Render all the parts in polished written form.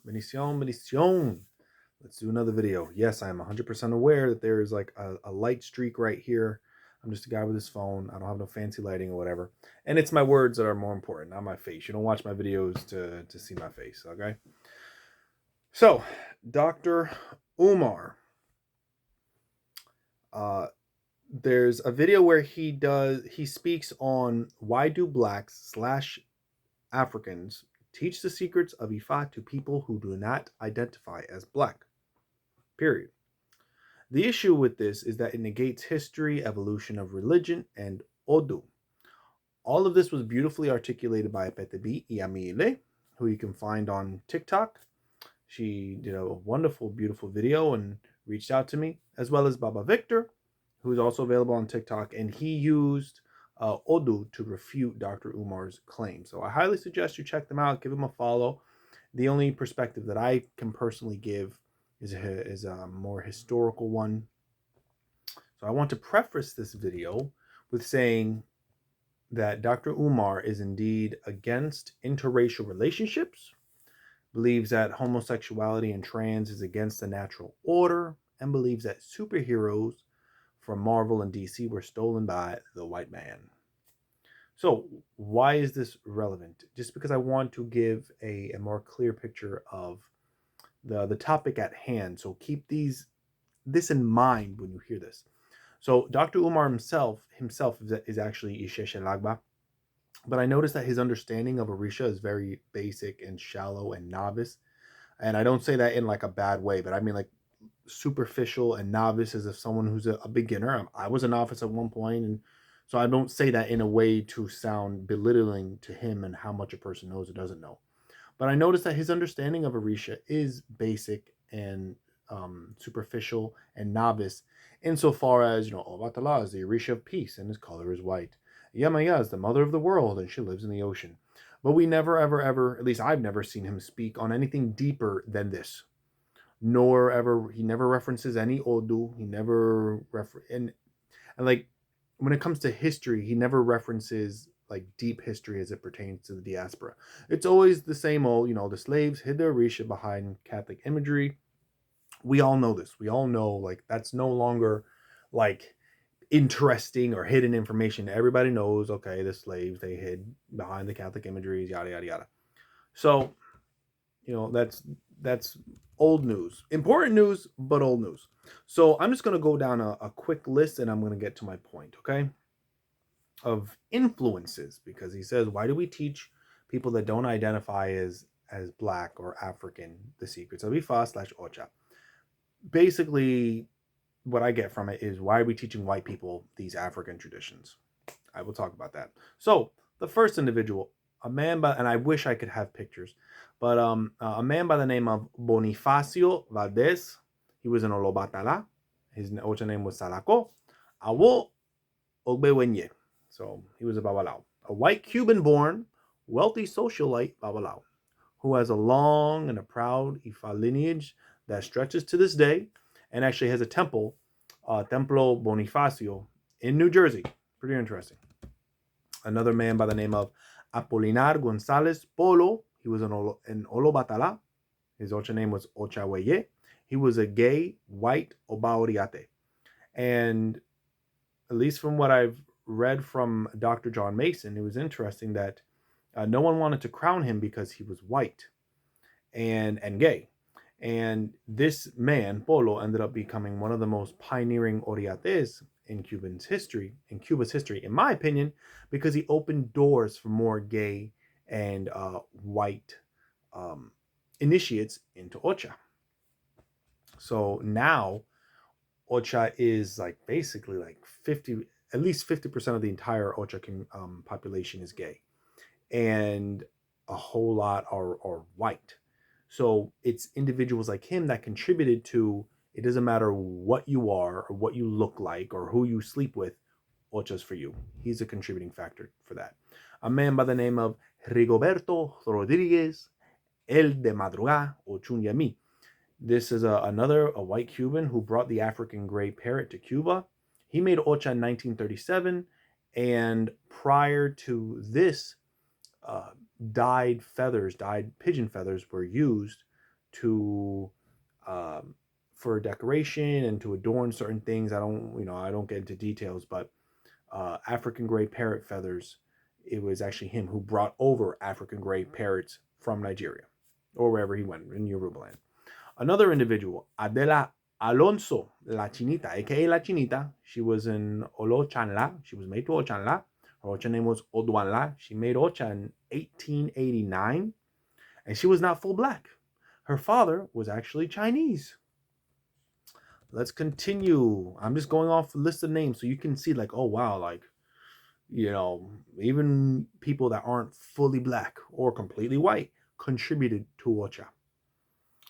Bendición, bendición. Let's do another video. Yes, I am 100% aware that there is like a light streak right here. I'm just a guy with his phone. I don't have no fancy lighting or whatever. And it's my words that are more important, not my face. You don't watch my videos to see my face, okay? So, Dr. Umar. There's a video where he speaks on why do blacks / Africans teach the secrets of Ifa to people who do not identify as black. Period. The issue with this is that it negates history, evolution of religion, and Odu. All of this was beautifully articulated by Petebi Iamile, who you can find on TikTok. She did a wonderful, beautiful video and reached out to me, as well as Baba Victor, who is also available on TikTok, and he used Odu to refute Dr. Umar's claim. So I highly suggest you check them out, give them a follow. The only perspective that I can personally give is a more historical one. So I want to preface this video with saying that Dr. Umar is indeed against interracial relationships, believes that homosexuality and trans is against the natural order, and believes that superheroes from Marvel and DC were stolen by the white man. So why is this relevant? Just because I want to give a more clear picture of the topic at hand. So keep this in mind when you hear this. So Dr. Umar himself is actually Isheshe Lagba, but I noticed that his understanding of Orisha is very basic and shallow and novice. And I don't say that in like a bad way, but I mean like superficial and novice as if someone who's a beginner. I was a novice at one point, and so I don't say that in a way to sound belittling to him and how much a person knows or doesn't know. But I noticed that his understanding of Orisha is basic and superficial and novice, insofar as, Obatala is the Orisha of peace and his color is white. Yamaya is the mother of the world and she lives in the ocean. But we never, ever, ever, at least I've never seen him speak on anything deeper than this. He never references any Odu. He never and like when it comes to history, he never references like deep history as it pertains to the diaspora. It's always the same old, the slaves hid their Orisha behind Catholic imagery. We all know this. We all know like that's no longer like interesting or hidden information. Everybody knows, okay, the slaves, they hid behind the Catholic imageries, yada yada yada. So, that's old news. Important news, but old news. So I'm just going to go down a quick list and I'm going to get to my point, okay? Of influences, because he says, why do we teach people that don't identify as black or African the secrets of Ifa / Ocha? Basically, what I get from it is, why are we teaching white people these African traditions? I will talk about that. So the first individual, a man and I wish I could have pictures, but a man by the name of Bonifacio Valdez. He was an Olobatala. His Ocha name was Salako. Awo Ogbewenye. So he was a Babalao. A white Cuban-born, wealthy socialite Babalao, who has a long and a proud Ifa lineage that stretches to this day, and actually has a temple, Templo Bonifacio, in New Jersey. Pretty interesting. Another man by the name of Apolinar Gonzalez Polo. He was an Olobatala. His Ocha name was Ochaweye. He was a gay white Obaoriate. And at least from what I've read from Dr. John Mason, it was interesting that no one wanted to crown him because he was white and gay. And this man, Polo, ended up becoming one of the most pioneering Oriates in Cuba's history, in my opinion, because he opened doors for more gay and white initiates into Ocha. So now Ocha is like basically like at least 50% of the entire Ocha population is gay, and a whole lot are white. So it's individuals like him that contributed to, it doesn't matter what you are or what you look like or who you sleep with, Ocha's for you. He's a contributing factor for that. A man by the name of Rigoberto Rodriguez El de Madruga or Chunyami. This is a white Cuban who brought the African gray parrot to Cuba. He made Ocha in 1937, and prior to this, dyed pigeon feathers were used to for decoration and to adorn certain things. I don't get into details, but African gray parrot feathers. It was actually him who brought over African gray parrots from Nigeria or wherever he went in Yoruba land. Another individual, Adela Alonso, La Chinita, aka La Chinita. She was in Olo Chanla. She was made to Ochanla. Her Ocha name was Odwanla. She made Ocha in 1889, and she was not full black. Her father was actually Chinese. Let's continue. I'm just going off the list of names so you can see, like, oh wow, like, even people that aren't fully black or completely white contributed to Ocha.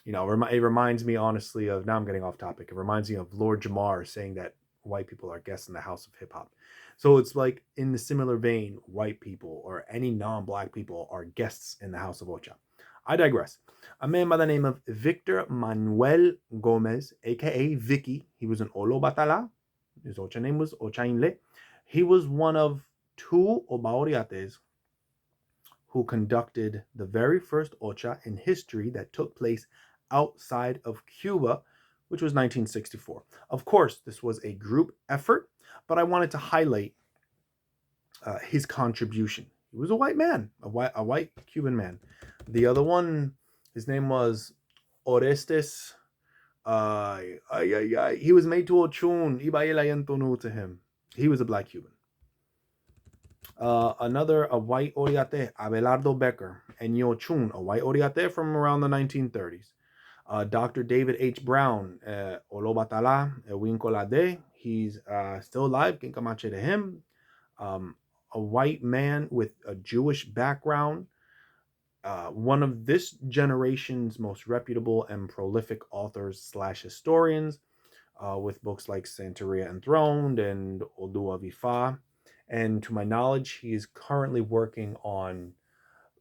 It reminds me, honestly, of, now I'm getting off topic. It reminds me of Lord Jamar saying that white people are guests in the house of hip hop. So it's like, in the similar vein, white people or any non-black people are guests in the house of Ocha. I digress. A man by the name of Victor Manuel Gomez, aka Vicky. He was an Olo Batala. His Ocha name was Ochainle. He was one of two Obaoriates who conducted the very first Ocha in history that took place outside of Cuba, which was 1964. Of course, this was a group effort, but I wanted to highlight his contribution. He was a white man, a white Cuban man. The other one, his name was Orestes. He was made to Ochun. To him. He was a black Cuban. A white Oriate, Abelardo Becker, and Ochun, a white Oriate from around the 1930s. Dr. David H. Brown, Olobatala, Winkolade, he's still alive, Kinkamache to him. A white man with a Jewish background, one of this generation's most reputable and prolific authors / historians, with books like Santeria Enthroned and Odua Vifa. And to my knowledge, he is currently working on,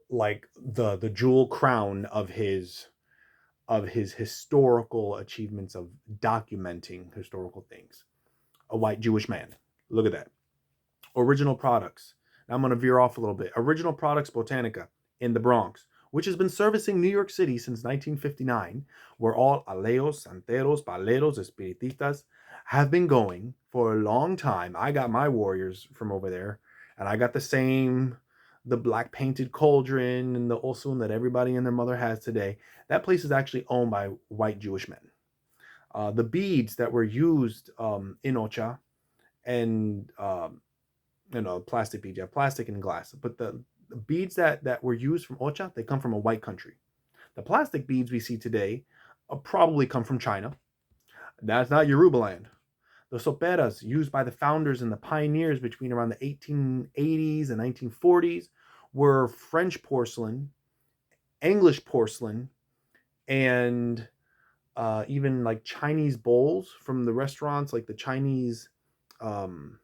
like, the jewel crown of his historical achievements of documenting historical things. A white Jewish man. Look at that. Original Products. Now I'm going to veer off a little bit. Original Products Botanica in the Bronx, which has been servicing New York City since 1959, where all aleos, santeros, paleros, espiritistas have been going for a long time. I got my warriors from over there, and I got the black painted cauldron and the osun that everybody and their mother has today. That place is actually owned by white Jewish men. The beads that were used in Ocha, and plastic beads, you have plastic and glass, but the beads that were used from Ocha, they come from a white country. The plastic beads we see today probably come from China. That's not Yoruba land. The soperas used by the founders and the pioneers between around the 1880s and 1940s were French porcelain, English porcelain, and even like Chinese bowls from the restaurants, like the Chinese bowls.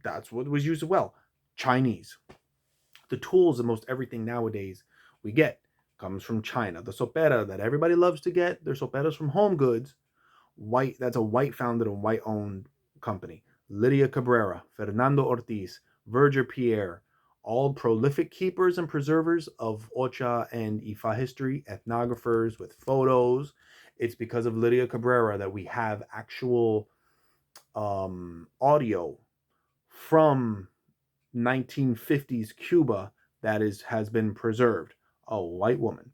That's what was used as well. Chinese. The tools and most everything nowadays we get comes from China. The sopera that everybody loves to get, they're soperas from Home Goods. White, that's a white founded and white owned company. Lydia Cabrera, Fernando Ortiz, Verger Pierre, all prolific keepers and preservers of Ocha and Ifa history, ethnographers with photos. It's because of Lydia Cabrera that we have actual audio from 1950s Cuba that has been preserved. A white woman.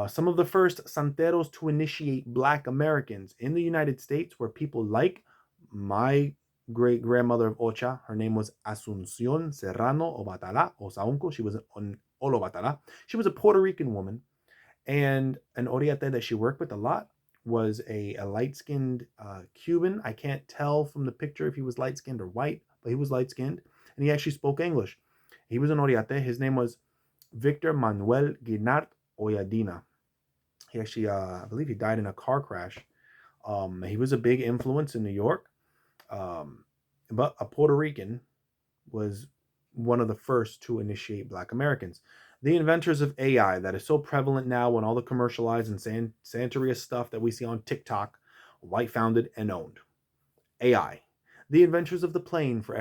Some of the first santeros to initiate black Americans in the United States were people like my great grandmother of Ocha. Her name was Asuncion Serrano Obatala Osaunco. She was an Olobatala. She was a Puerto Rican woman, and an Oriate that she worked with a lot was a light-skinned Cuban. I can't tell from the picture if he was light-skinned or white, but he was light-skinned, and he actually spoke English. He was an Oriate. His name was Victor Manuel Guinart Oyadina. He actually, I believe he died in a car crash. He was a big influence in New York, but a Puerto Rican was one of the first to initiate black Americans. The inventors of AI that is so prevalent now when all the commercialized and Santeria stuff that we see on TikTok, white founded and owned. AI. The inventors of the plane for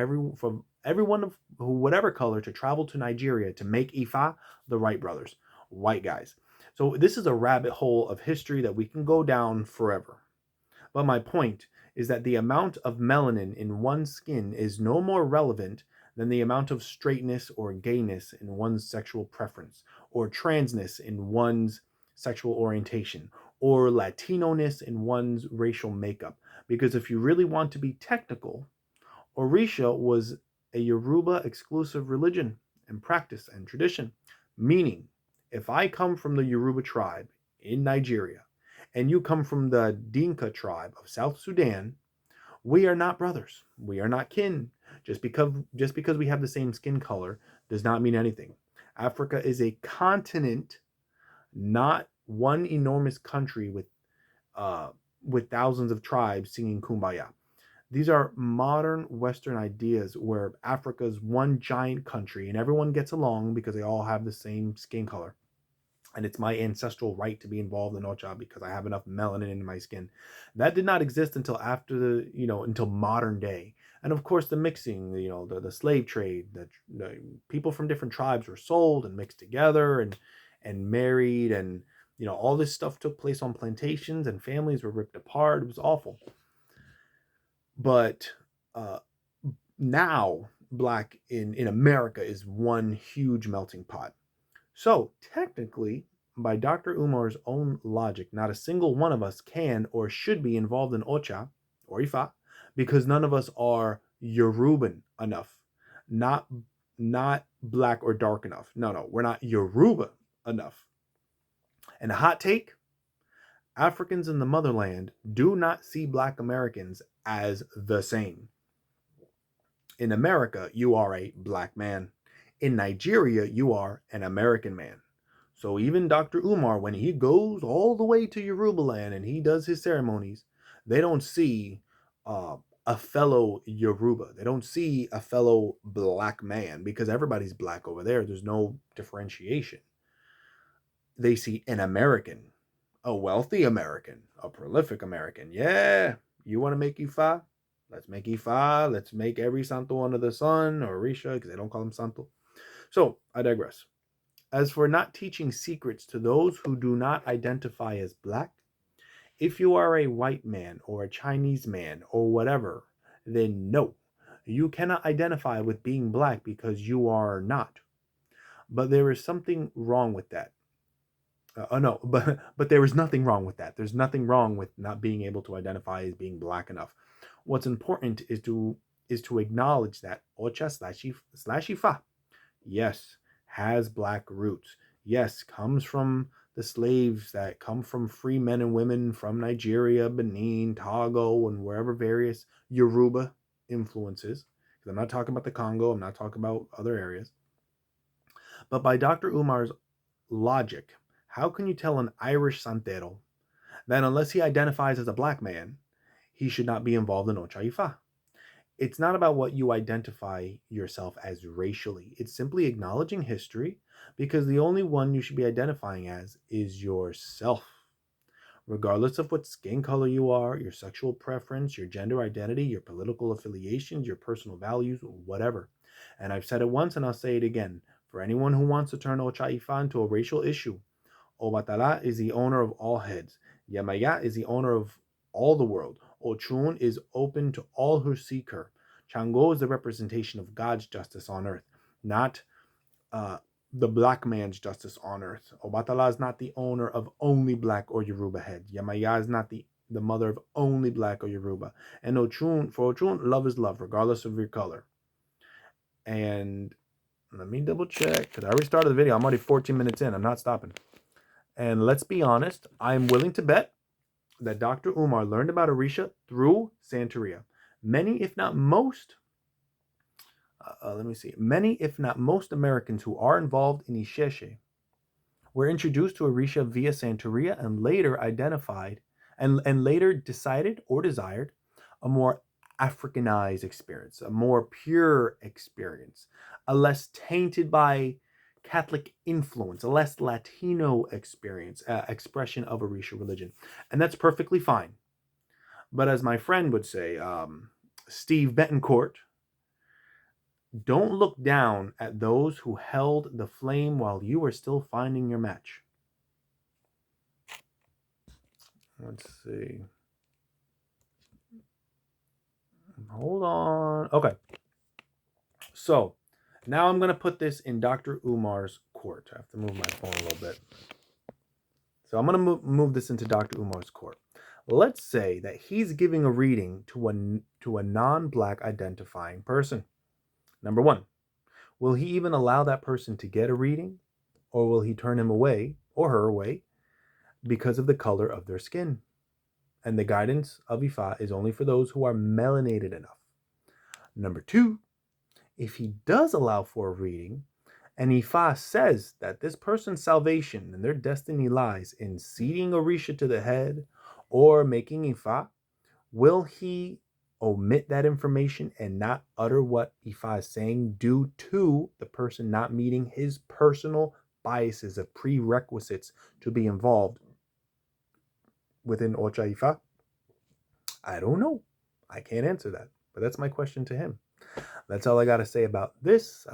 everyone of whatever color to travel to Nigeria to make Ifa, the Wright brothers, white guys. So this is a rabbit hole of history that we can go down forever. But my point is that the amount of melanin in one's skin is no more relevant than the amount of straightness or gayness in one's sexual preference, or transness in one's sexual orientation, or Latino-ness in one's racial makeup. Because if you really want to be technical, Orisha was a Yoruba exclusive religion and practice and tradition. Meaning, if I come from the Yoruba tribe in Nigeria and you come from the Dinka tribe of South Sudan, we are not brothers. We are not kin. Just because we have the same skin color does not mean anything. Africa is a continent, not one enormous country uh, with thousands of tribes singing kumbaya. These are modern Western ideas where Africa is one giant country and everyone gets along because they all have the same skin color. And it's my ancestral right to be involved in Ocha because I have enough melanin in my skin. That did not exist until after until modern day. And of course, the mixing, the slave trade, the people from different tribes were sold and mixed together and married, and all this stuff took place on plantations, and families were ripped apart. It was awful. But uh, now black in America is one huge melting pot. So technically, by Dr. Umar's own logic, not a single one of us can or should be involved in Ocha or Ifa because none of us are Yoruban enough. Not not black or dark enough. No, we're not Yoruba enough. And a hot take, Africans in the motherland do not see black Americans as the same. In America, you are a black man. In Nigeria, you are an American man. So even Dr. Umar, when he goes all the way to Yoruba land and he does his ceremonies, they don't see a fellow Yoruba. They don't see a fellow black man because everybody's black over there. There's no differentiation. They see an American, a wealthy American, a prolific American. Yeah, you want to make Ifa? Let's make Ifa. Let's make every Santo under the sun, or Orisha, because they don't call him Santo. So I digress. As for not teaching secrets to those who do not identify as black, if you are a white man or a Chinese man or whatever, then no, you cannot identify with being black because you are not. But there is something wrong with that. Oh no, but there is nothing wrong with that. There's nothing wrong with not being able to identify as being black enough. What's important is to acknowledge that Ocha slash Ifa, yes, has black roots. Yes, comes from the slaves that come from free men and women from Nigeria, Benin, Togo, and wherever various Yoruba influences. Because I'm not talking about the Congo, I'm not talking about other areas. But by Dr. Umar's logic, how can you tell an Irish Santero that unless he identifies as a black man, he should not be involved in Ocha Ifa? It's not about what you identify yourself as racially. It's simply acknowledging history because the only one you should be identifying as is yourself. Regardless of what skin color you are, your sexual preference, your gender identity, your political affiliations, your personal values, whatever. And I've said it once and I'll say it again. For anyone who wants to turn Ocha Ifa into a racial issue, Obatala is the owner of all heads. Yamaya is the owner of all the world. Ochun is open to all who seek her. Chango is the representation of God's justice on earth, not uh, the black man's justice on earth. Obatala is not the owner of only black or Yoruba head. Yamaya is not the mother of only black or Yoruba. And Ochun, for Ochun, love is love, regardless of your color. And let me double check, because I already started the video. I'm already 14 minutes in. I'm not stopping. And let's be honest, I'm willing to bet that Dr. Umar learned about Orisha through Santeria. Many, if not most, many, if not most Americans who are involved in Isheshe were introduced to Orisha via Santeria and later identified and later decided or desired a more Africanized experience, a more pure experience, a less tainted by Catholic influence, a less Latino experience, expression of Orisha religion. And that's perfectly fine. But as my friend would say, Steve Betancourt, don't look down at those who held the flame while you were still finding your match. Let's see. Hold on. Okay. So now I'm going to put this in Dr. Umar's court. I have to move my phone a little bit. So I'm going to move this into Dr. Umar's court. Let's say that he's giving a reading to a non-black identifying person. Number one, will he even allow that person to get a reading, or will he turn him away or her away because of the color of their skin? And the guidance of Ifa is only for those who are melanated enough. Number two, if he does allow for a reading, and Ifa says that this person's salvation and their destiny lies in seating Orisha to the head or making Ifa, will he omit that information and not utter what Ifa is saying due to the person not meeting his personal biases of prerequisites to be involved within Ocha Ifa? I don't know. I can't answer that. But that's my question to him. That's all I got to say about this.